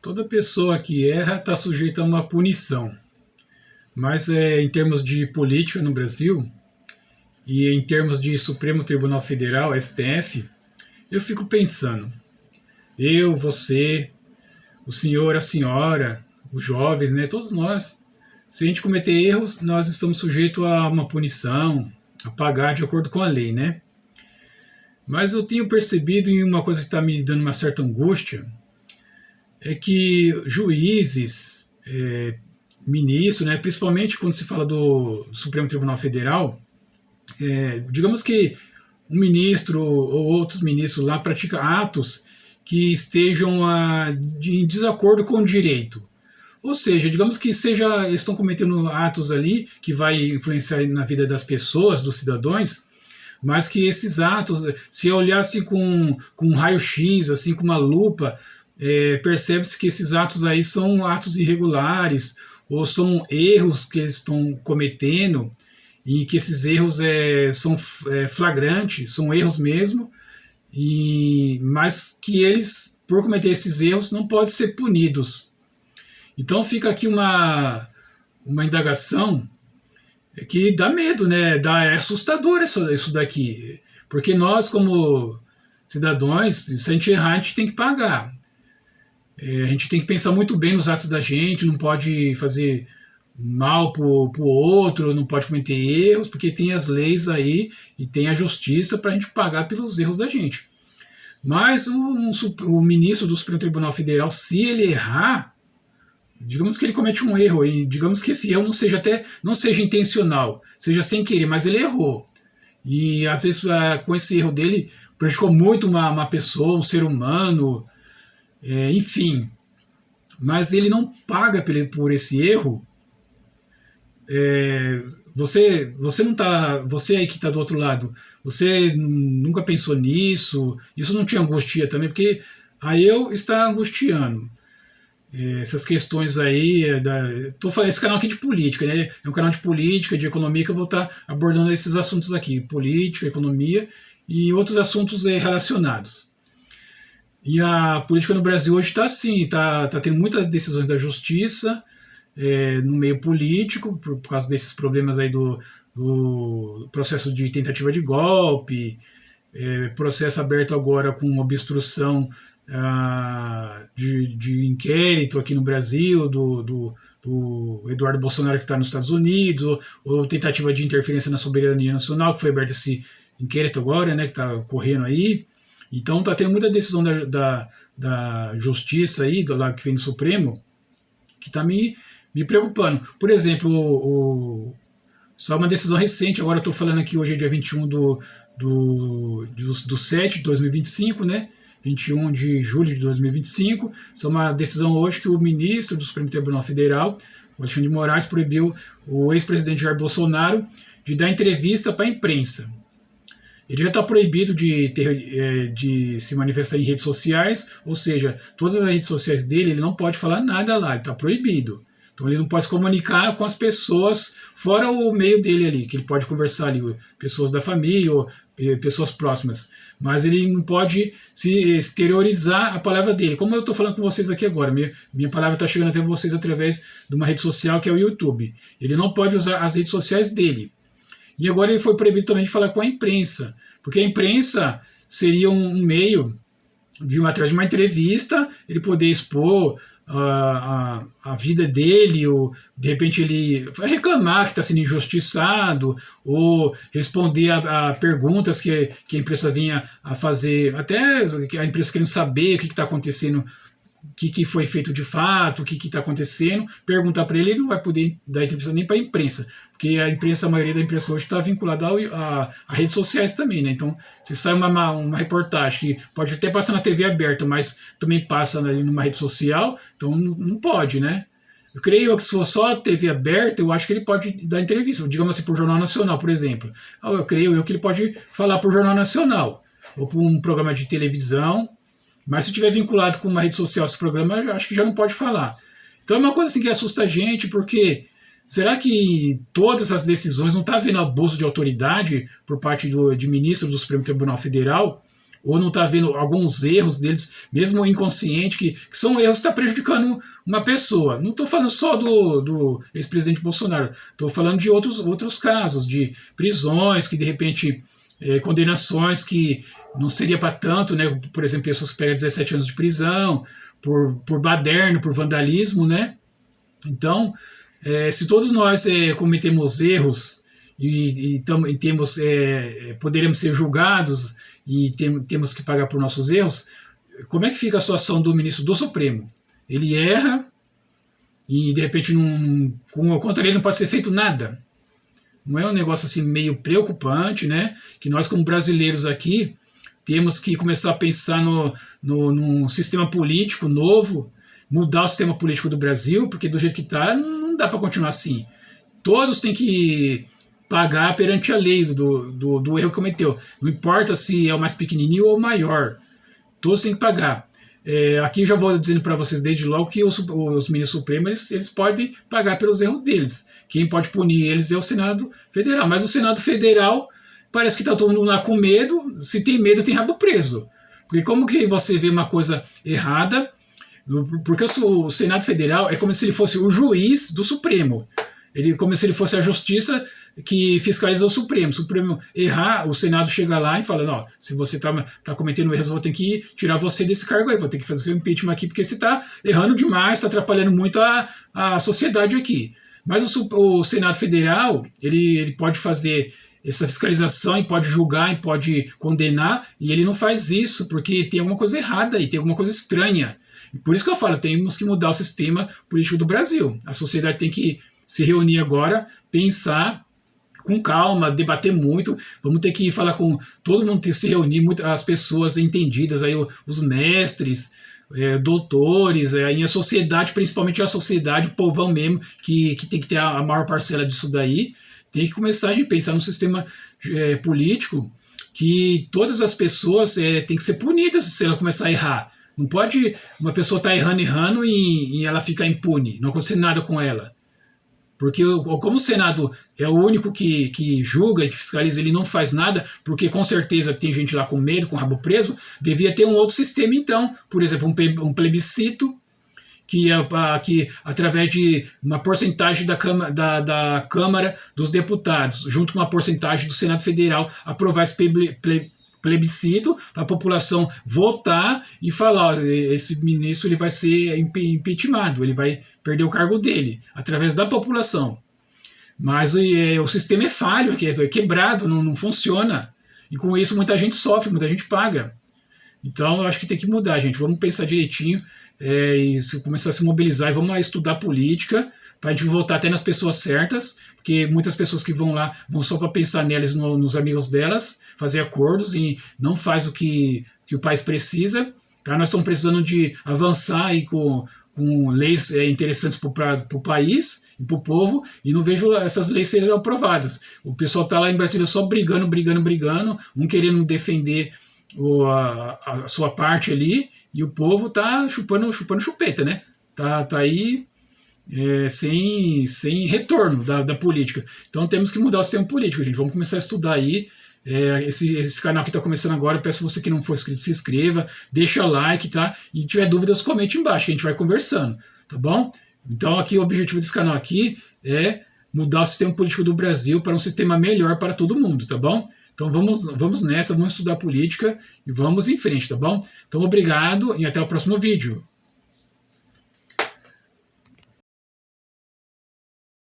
Toda pessoa que erra está sujeita a uma punição. Mas em termos de política no Brasil e em termos de Supremo Tribunal Federal, STF, eu fico pensando, eu, você, o senhor, a senhora, os jovens, né, todos nós, se a gente cometer erros, nós estamos sujeitos a uma punição, a pagar de acordo com a lei, né? Mas eu tenho percebido em uma coisa que está me dando uma certa angústia, é que juízes, ministros, né, principalmente quando se fala do Supremo Tribunal Federal, digamos que um ministro ou outros ministros lá praticam atos que estejam em desacordo com o direito. Ou seja, digamos que estão cometendo atos ali que vai influenciar na vida das pessoas, dos cidadãos, mas que esses atos, se olhar assim com um raio-x, assim com uma lupa, percebe-se que esses atos aí são atos irregulares ou são erros que eles estão cometendo e que esses erros são flagrantes, são erros mesmo, mas que eles, por cometer esses erros, não podem ser punidos. Então fica aqui uma indagação que dá medo, né? É assustador isso daqui, porque nós, como cidadãos, se a gente errar, a gente tem que pagar. A gente tem que pensar muito bem nos atos da gente, não pode fazer mal pro outro, não pode cometer erros, porque tem as leis aí e tem a justiça para a gente pagar pelos erros da gente. Mas o ministro do Supremo Tribunal Federal, se ele errar, digamos que ele comete um erro, e digamos que esse erro não seja intencional, seja sem querer, mas ele errou. E às vezes com esse erro dele prejudicou muito uma pessoa, um ser humano, enfim. Mas ele não paga por esse erro. Você não tá, você aí que está do outro lado, você nunca pensou nisso? Isso não te angustia também? Porque aí eu está angustiando. Essas questões aí, tô falando esse canal aqui de política, né? É um canal de política, de economia, que eu vou estar abordando esses assuntos aqui, política, economia e outros assuntos relacionados. E a política no Brasil hoje está assim, está tendo muitas decisões da justiça no meio político, por causa desses problemas aí do processo de tentativa de golpe, processo aberto agora com obstrução de inquérito aqui no Brasil, do Eduardo Bolsonaro, que está nos Estados Unidos, ou tentativa de interferência na soberania nacional, que foi aberto esse inquérito agora, né, que está correndo aí. Então está tendo muita decisão da justiça aí, do lado que vem do Supremo, que está me preocupando. Por exemplo, só uma decisão recente, agora estou falando aqui, hoje é dia 21 do 7 de 2025, né? 21 de julho de 2025, só uma decisão hoje que o ministro do Supremo Tribunal Federal, o Alexandre de Moraes, proibiu o ex-presidente Jair Bolsonaro de dar entrevista para a imprensa. Ele já está proibido de se manifestar em redes sociais, ou seja, todas as redes sociais dele, ele não pode falar nada lá, ele está proibido. Então ele não pode se comunicar com as pessoas fora o meio dele ali, que ele pode conversar ali, pessoas da família ou pessoas próximas. Mas ele não pode se exteriorizar a palavra dele. Como eu estou falando com vocês aqui agora, minha palavra está chegando até vocês através de uma rede social que é o YouTube. Ele não pode usar as redes sociais dele. E agora ele foi proibido também de falar com a imprensa, porque a imprensa seria um meio através de uma entrevista, ele poder expor a vida dele, ou de repente ele vai reclamar que está sendo injustiçado, ou responder a perguntas que a imprensa vinha a fazer, até a imprensa querendo saber o que está acontecendo, o que foi feito de fato, o que está acontecendo, perguntar para ele não vai poder dar entrevista nem para a imprensa, porque a maioria da imprensa hoje está vinculada a redes sociais também, né? Então, se sai uma reportagem que pode até passar na TV aberta, mas também passa ali numa rede social, então não pode, né? Eu creio que se for só a TV aberta, eu acho que ele pode dar entrevista, digamos assim, para o Jornal Nacional, por exemplo. Eu creio que ele pode falar para o Jornal Nacional, ou para um programa de televisão, mas se estiver vinculado com uma rede social, esse programa, eu acho que já não pode falar. Então é uma coisa assim que assusta a gente, porque será que todas essas decisões não está havendo abuso de autoridade por parte de ministros do Supremo Tribunal Federal? ou não está vendo alguns erros deles, mesmo inconsciente, que são erros que estão prejudicando uma pessoa. Não estou falando só do ex-presidente Bolsonaro, estou falando de outros casos, de prisões que de repente, condenações que não seria para tanto, né? Por exemplo, pessoas que pegam 17 anos de prisão, por baderno, por vandalismo, né? Então, se todos nós cometemos erros e poderemos ser julgados e temos que pagar por nossos erros, como é que fica a situação do ministro do Supremo? Ele erra e de repente contra ele não pode ser feito nada. Não é um negócio assim meio preocupante, né? Que nós como brasileiros aqui temos que começar a pensar num sistema político novo, mudar o sistema político do Brasil, porque do jeito que está não dá para continuar assim. Todos têm que pagar perante a lei do erro que cometeu. Não importa se é o mais pequenininho ou o maior. Todos têm que pagar. Aqui eu já vou dizendo para vocês desde logo que os ministros supremos eles podem pagar pelos erros deles. Quem pode punir eles é o Senado Federal. Mas o Senado Federal parece que está todo mundo lá com medo. Se tem medo, tem rabo preso. Porque como que você vê uma coisa errada? Porque o Senado Federal é como se ele fosse o juiz do Supremo. Como se ele fosse a justiça que fiscaliza o Supremo. O Supremo errar, o Senado chega lá e fala, não, se você está cometendo erros, eu vou ter que tirar você desse cargo aí, vou ter que fazer seu impeachment aqui, porque você está errando demais, está atrapalhando muito a sociedade aqui. Mas o Senado Federal, ele pode fazer essa fiscalização, e pode julgar, e pode condenar, e ele não faz isso, porque tem alguma coisa errada aí, tem alguma coisa estranha. E por isso que eu falo, temos que mudar o sistema político do Brasil. A sociedade tem que se reunir agora, pensar com calma, debater muito, vamos ter que falar com todo mundo, ter que se reunir, as pessoas entendidas, aí, os mestres, doutores, aí a sociedade, principalmente a sociedade, o povão mesmo, que tem que ter a maior parcela disso daí, tem que começar a pensar num sistema político que todas as pessoas têm que ser punidas se ela começar a errar. Não pode uma pessoa estar errando e ela ficar impune, não acontecer nada com ela. Porque como o Senado é o único que julga e que fiscaliza, ele não faz nada, porque com certeza tem gente lá com medo, com o rabo preso, devia ter um outro sistema então, por exemplo, um plebiscito, que através de uma porcentagem da Câmara dos Deputados, junto com uma porcentagem do Senado Federal, aprovar esse plebiscito para a população votar e falar, esse ministro ele vai ser impeachmentado, ele vai perder o cargo dele, através da população. Mas o sistema é falho, é quebrado, não funciona. E com isso muita gente sofre, muita gente paga. Então eu acho que tem que mudar, gente. Vamos pensar direitinho e começar a se mobilizar e vamos estudar política para a gente voltar até nas pessoas certas, porque muitas pessoas que vão lá vão só para pensar nelas, nos amigos delas, fazer acordos e não faz o que o país precisa. Tá? Nós estamos precisando de avançar aí com leis interessantes para o país e para o povo, e não vejo essas leis serem aprovadas. O pessoal está lá em Brasília só brigando, um querendo defender a sua parte ali, e o povo tá chupando chupeta, né? Tá aí sem retorno da política. Então temos que mudar o sistema político, gente. Vamos começar a estudar aí. Esse canal que está começando agora, eu peço você que não for inscrito, se inscreva, deixa like, tá? E tiver dúvidas, comente embaixo, que a gente vai conversando, tá bom? Então aqui o objetivo desse canal aqui é mudar o sistema político do Brasil para um sistema melhor para todo mundo, tá bom? Então vamos nessa, vamos estudar política e vamos em frente, tá bom? Então obrigado e até o próximo vídeo.